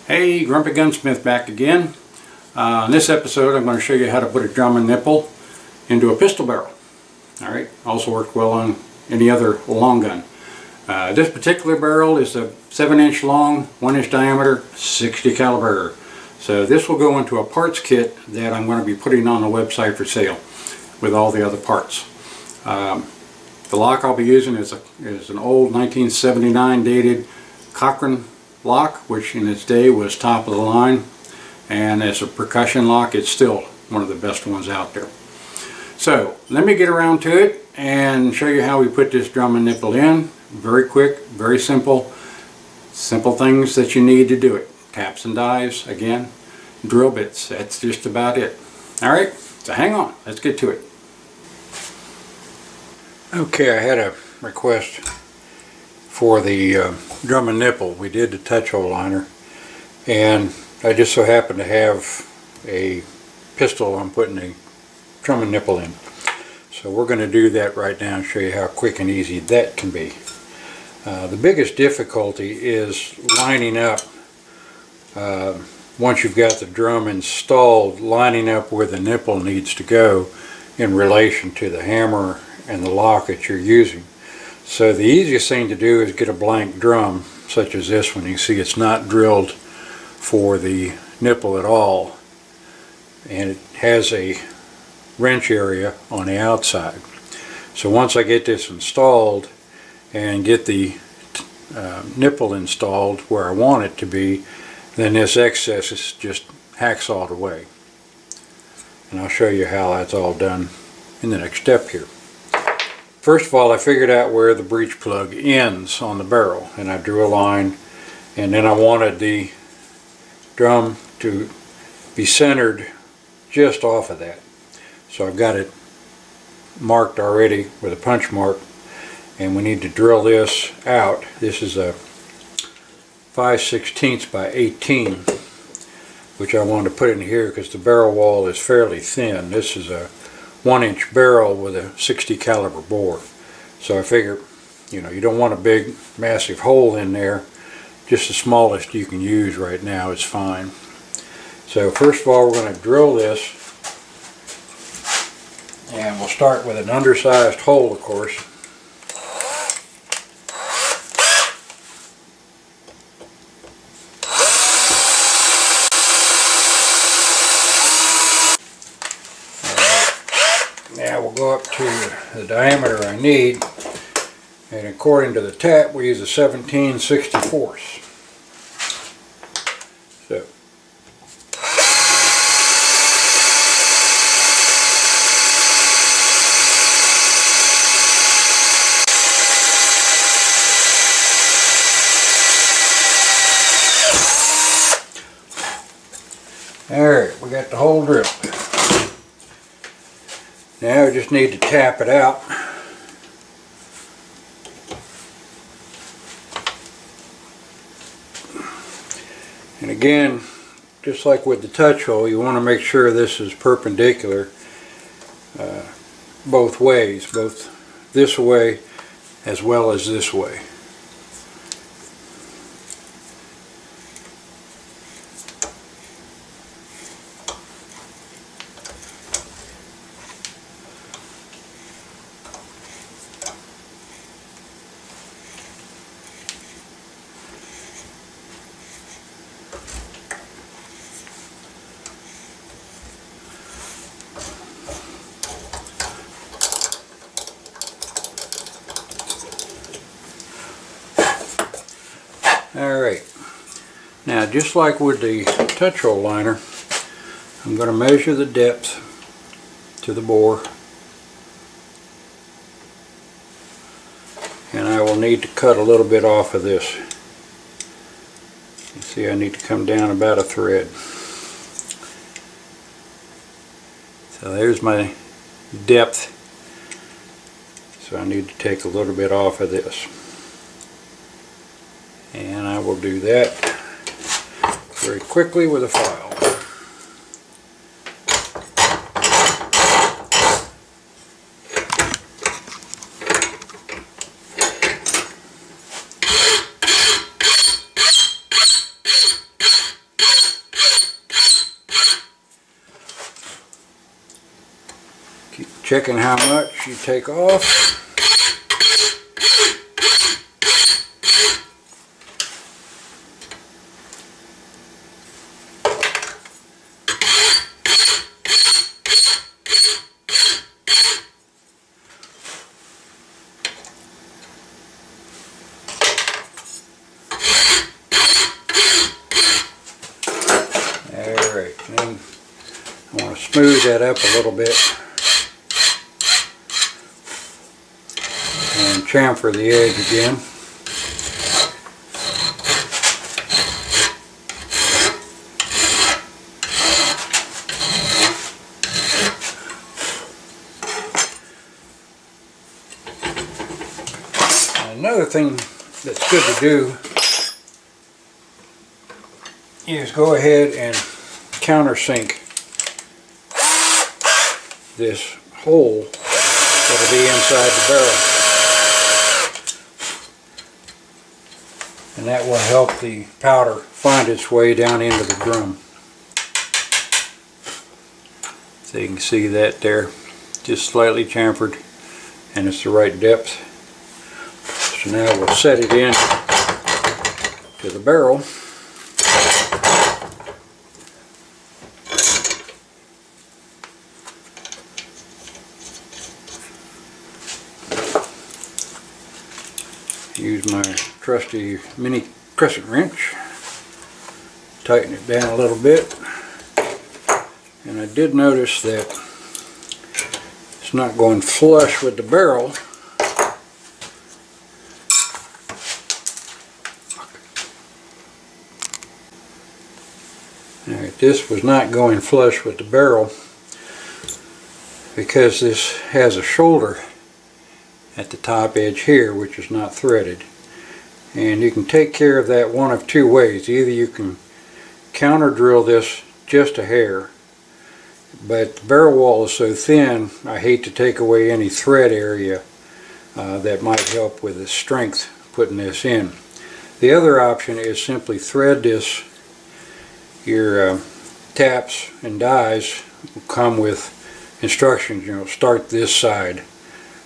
Hey, Grumpy Gunsmith back again. In this episode I'm going to show you how to put a drum and nipple into a pistol barrel. Alright, also works well on any other long gun. This particular barrel is a 7-inch long, 1-inch diameter, 60 caliber. So this will go into a parts kit that I'm going to be putting on the website for sale with all the other parts. The lock I'll be using is an old 1979 dated Cochrane lock, which in its day was top of the line, and as a percussion lock it's still one of the best ones out there. So let me get around to it and show you how we put this drum and nipple in. Very quick, very simple things that you need to do it. Taps and dives, again, drill bits, that's just about it. Alright, so hang on, let's get to it. Okay, I had a request for the drum and nipple. We did the touch hole liner, and I just so happen to have a pistol I'm putting a drum and nipple in. So we're going to do that right now and show you how quick and easy that can be. The biggest difficulty is lining up, once you've got the drum installed, lining up where the nipple needs to go in relation to the hammer and the lock that you're using. So the easiest thing to do is get a blank drum such as this one. You see it's not drilled for the nipple at all, and it has a wrench area on the outside. So once I get this installed and get the nipple installed where I want it to be, then this excess is just hacksawed away. And I'll show you how that's all done in the next step here. First of all, I figured out where the breech plug ends on the barrel, and I drew a line, and then I wanted the drum to be centered just off of that. So I've got it marked already with a punch mark, and we need to drill this out. This is a 5/16 by 18, which I wanted to put in here because the barrel wall is fairly thin. This is a 1-inch barrel with a 60 caliber bore. So I figure, you know, you don't want a big massive hole in there. Just the smallest you can use right now is fine. So first of all, we're going to drill this, and we'll start with an undersized hole, of course. Now we'll go up to the diameter I need, and according to the tap we use a 17/64. So alright, we got the hole drilled. Now we just need to tap it out. And again, just like with the touch hole, you want to make sure this is perpendicular both ways, both this way as well as this way. Alright, now just like with the touch hole liner, I'm going to measure the depth to the bore, and I will need to cut a little bit off of this. You see, I need to come down about a thread. So there's my depth, so I need to take a little bit off of this. And I will do that very quickly with a file. checking how much you take off. Alright, then I want to smooth that up a little bit and chamfer the edge again. Another thing that's good to do is go ahead and countersink this hole that'll be inside the barrel, and that will help the powder find its way down into the drum. So you can see that there, just slightly chamfered, and it's the right depth. So now we'll set it in to the barrel. Use my trusty mini crescent wrench, tighten it down a little bit, and I did notice that it's not going flush with the barrel. Alright, this was not going flush with the barrel because this has a shoulder at the top edge here, which is not threaded, and you can take care of that one of two ways. Either you can counter drill this just a hair, but the barrel wall is so thin I hate to take away any thread area that might help with the strength putting this in. The other option is simply thread this. Your taps and dies will come with instructions, you know, start this side.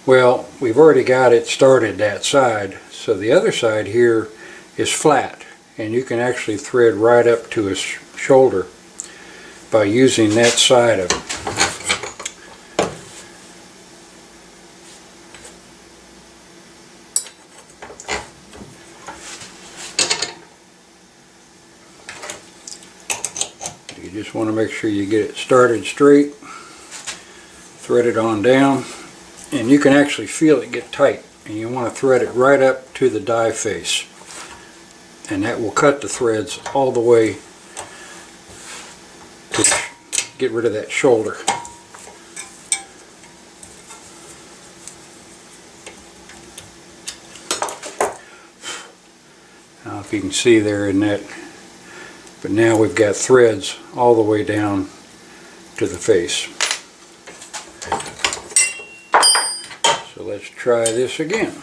Well, we've already got it started that side, so the other side here is flat, and you can actually thread right up to his shoulder by using that side of it. You just want to make sure you get it started straight, thread it on down, and you can actually feel it get tight, and you want to thread it right up to the die face, and that will cut the threads all the way to get rid of that shoulder. Now if you can see there in that, but now we've got threads all the way down to the face. So let's try this again.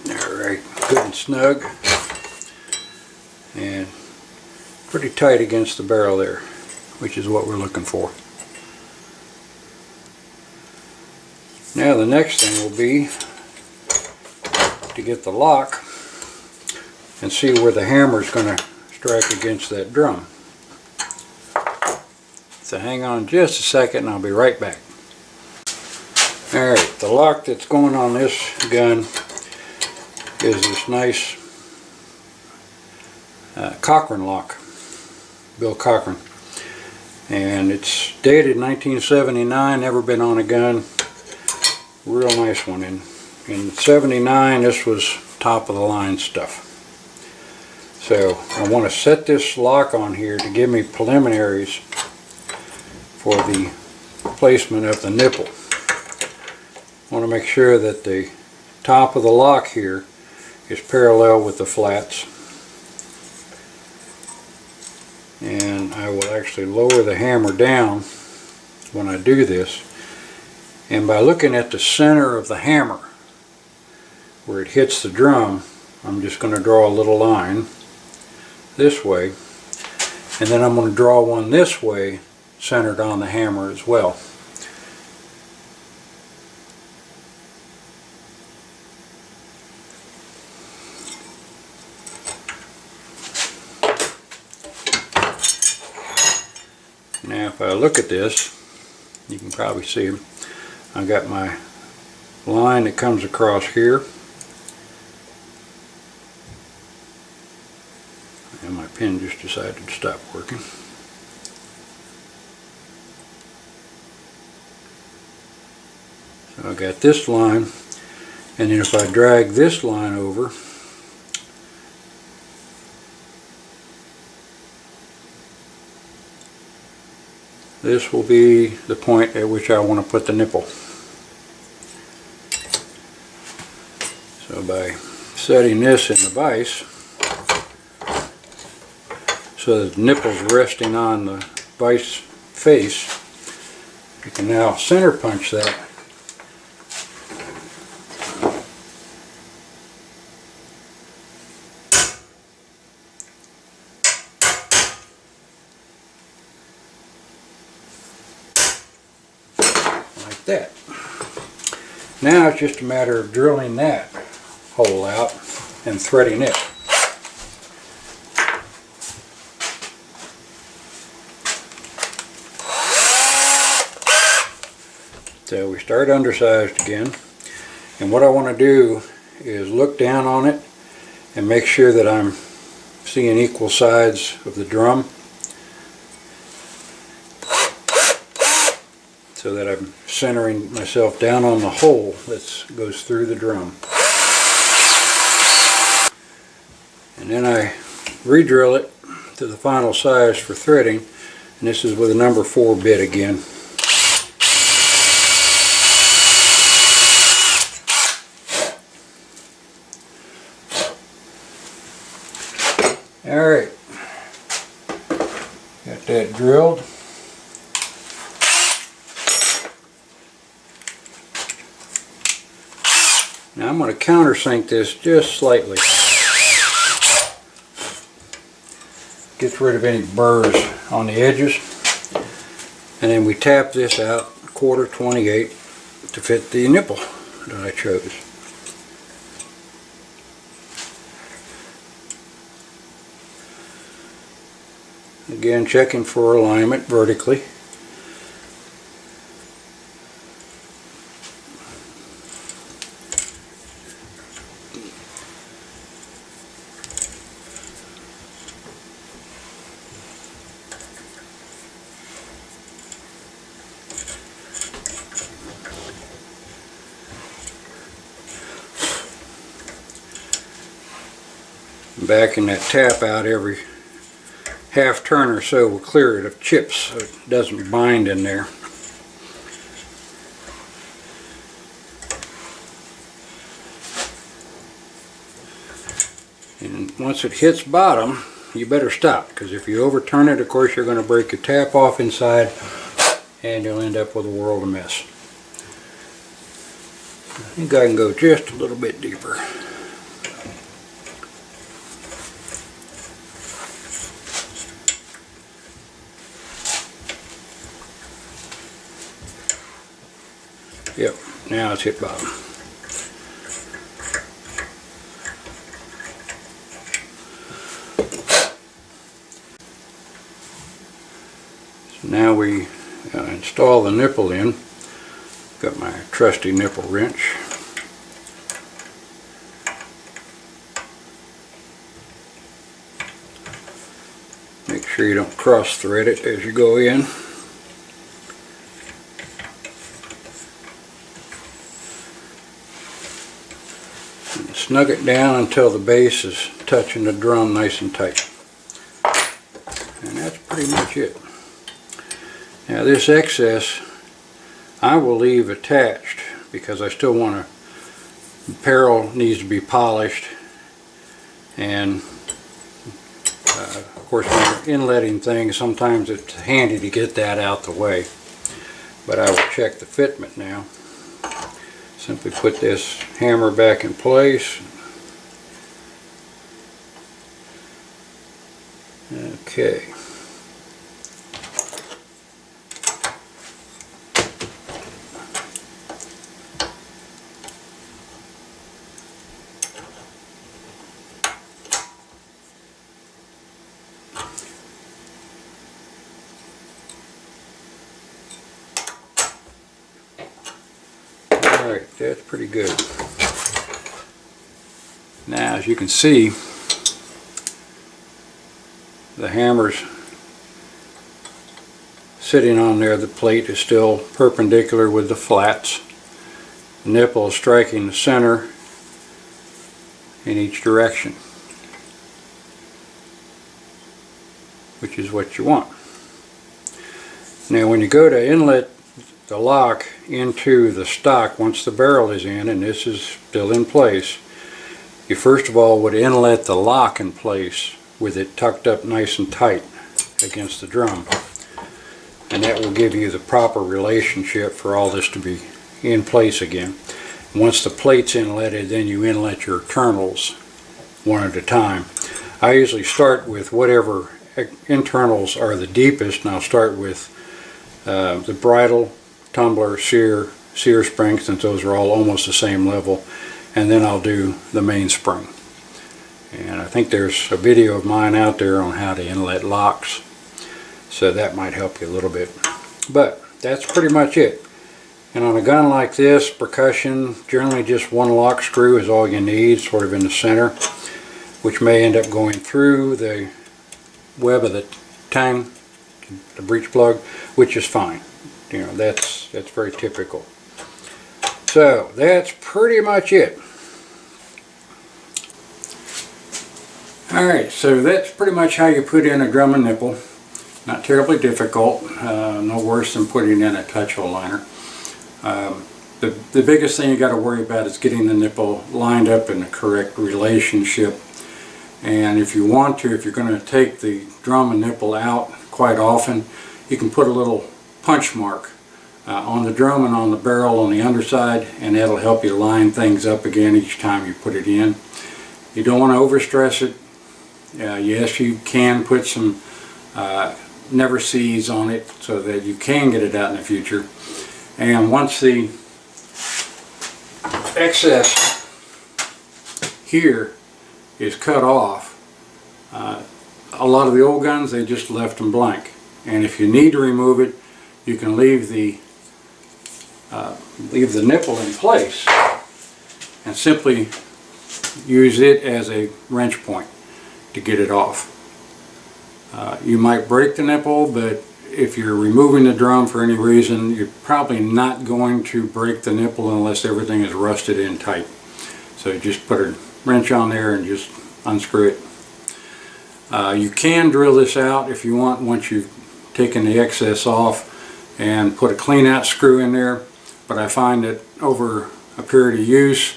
Alright, good and snug, and pretty tight against the barrel there, which is what we're looking for. Now the next thing will be to get the lock and see where the hammer is going to strike against that drum. So hang on just a second and I'll be right back. Alright, the lock that's going on this gun is this nice Cochran lock, Bill Cochran, and it's dated 1979, never been on a gun. Real nice one. In 79 this was top of the line stuff. So I want to set this lock on here to give me preliminaries for the placement of the nipple. I want to make sure that the top of the lock here is parallel with the flats. And I will actually lower the hammer down when I do this. And by looking at the center of the hammer, where it hits the drum, I'm just going to draw a little line this way. And then I'm going to draw one this way, centered on the hammer as well. Now if I look at this, you can probably see I got my line that comes across here, and my pen just decided to stop working. So I got this line, and then if I drag this line over, this will be the point at which I want to put the nipple. So by setting this in the vise, so that the nipple's resting on the vise face, you can now center punch that. Like that. Now it's just a matter of drilling that hole out and threading it. So we start undersized again, and what I want to do is look down on it and make sure that I'm seeing equal sides of the drum, so that I'm centering myself down on the hole that goes through the drum. And then I re-drill it to the final size for threading, and this is with a number 4 bit again. Alright, got that drilled. Now I'm going to countersink this just slightly. Gets rid of any burrs on the edges. And then we tap this out 1/4 28 to fit the nipple that I chose. Again, checking for alignment vertically. Backing that tap out every half turn or so will clear it of chips so it doesn't bind in there. And once it hits bottom, you better stop, because if you overturn it, of course you're going to break your tap off inside and you'll end up with a world of mess. I think I can go just a little bit deeper. Yep, now it's hit bottom. So now we install the nipple in. Got my trusty nipple wrench. Make sure you don't cross thread it as you go in. Snug it down until the base is touching the drum nice and tight. And that's pretty much it. Now this excess I will leave attached because I still want to, the barrel needs to be polished And of course, when you're inletting things, sometimes it's handy to get that out the way. But I will check the fitment now. Simply put this hammer back in place. Okay. Alright, that's pretty good. Now, as you can see, the hammer's sitting on there. The plate is still perpendicular with the flats. The nipple is striking the center in each direction, which is what you want. Now, when you go to inlet the lock into the stock, once the barrel is in, and this is still in place, you first of all would inlet the lock in place with it tucked up nice and tight against the drum, and that will give you the proper relationship for all this to be in place again. Once the plate's inletted, then you inlet your internals one at a time. I usually start with whatever internals are the deepest, and I'll start with the bridle, tumbler, sear spring, since those are all almost the same level, and then I'll do the mainspring. And I think there's a video of mine out there on how to inlet locks, so that might help you a little bit. But that's pretty much it. And on a gun like this, percussion, generally just one lock screw is all you need, sort of in the center, which may end up going through the web of the tang, the breech plug, which is fine. You know, that's very typical. So that's pretty much it. Alright, so that's pretty much how you put in a drum and nipple. Not terribly difficult, no worse than putting in a touch hole liner. The biggest thing you got to worry about is getting the nipple lined up in the correct relationship. And if you want to, if you're going to take the drum and nipple out quite often, you can put a little punch mark on the drum and on the barrel on the underside, and that'll help you line things up again each time you put it in. You don't want to overstress it. Yes, you can put some never sees on it so that you can get it out in the future. And once the excess here is cut off, a lot of the old guns, they just left them blank. And if you need to remove it, you can leave the nipple in place and simply use it as a wrench point to get it off. You might break the nipple, but if you're removing the drum for any reason, you're probably not going to break the nipple unless everything is rusted in tight. So just put a wrench on there and just unscrew it. You can drill this out if you want once you've taken the excess off and put a clean out screw in there, but I find that over a period of use,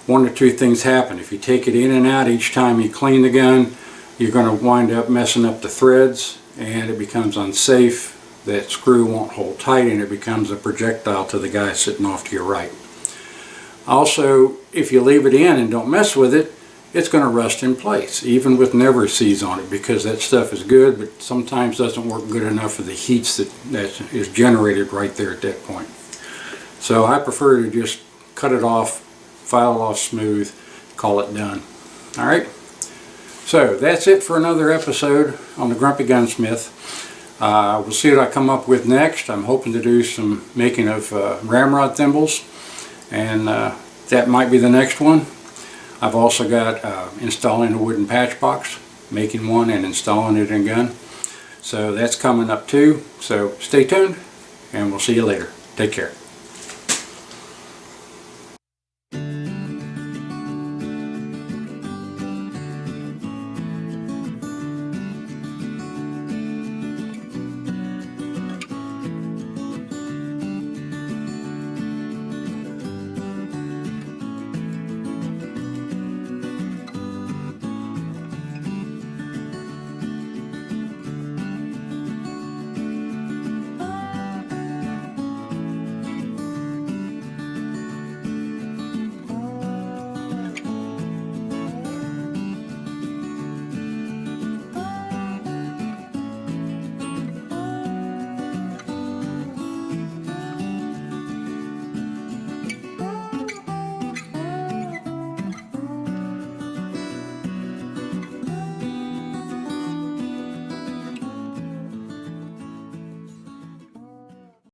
one or two things happen. If you take it in and out each time you clean the gun, you're going to wind up messing up the threads, and it becomes unsafe. That screw won't hold tight, and it becomes a projectile to the guy sitting off to your right. Also, if you leave it in and don't mess with it, it's going to rust in place, even with never sees on it, because that stuff is good, but sometimes doesn't work good enough for the heats that is generated right there at that point. So I prefer to just cut it off, file it off smooth, call it done. Alright, so that's it for another episode on the Grumpy Gunsmith. We'll see what I come up with next. I'm hoping to do some making of ramrod thimbles, and that might be the next one. I've also got installing a wooden patch box, making one and installing it in a gun. So that's coming up too. So stay tuned, and we'll see you later. Take care.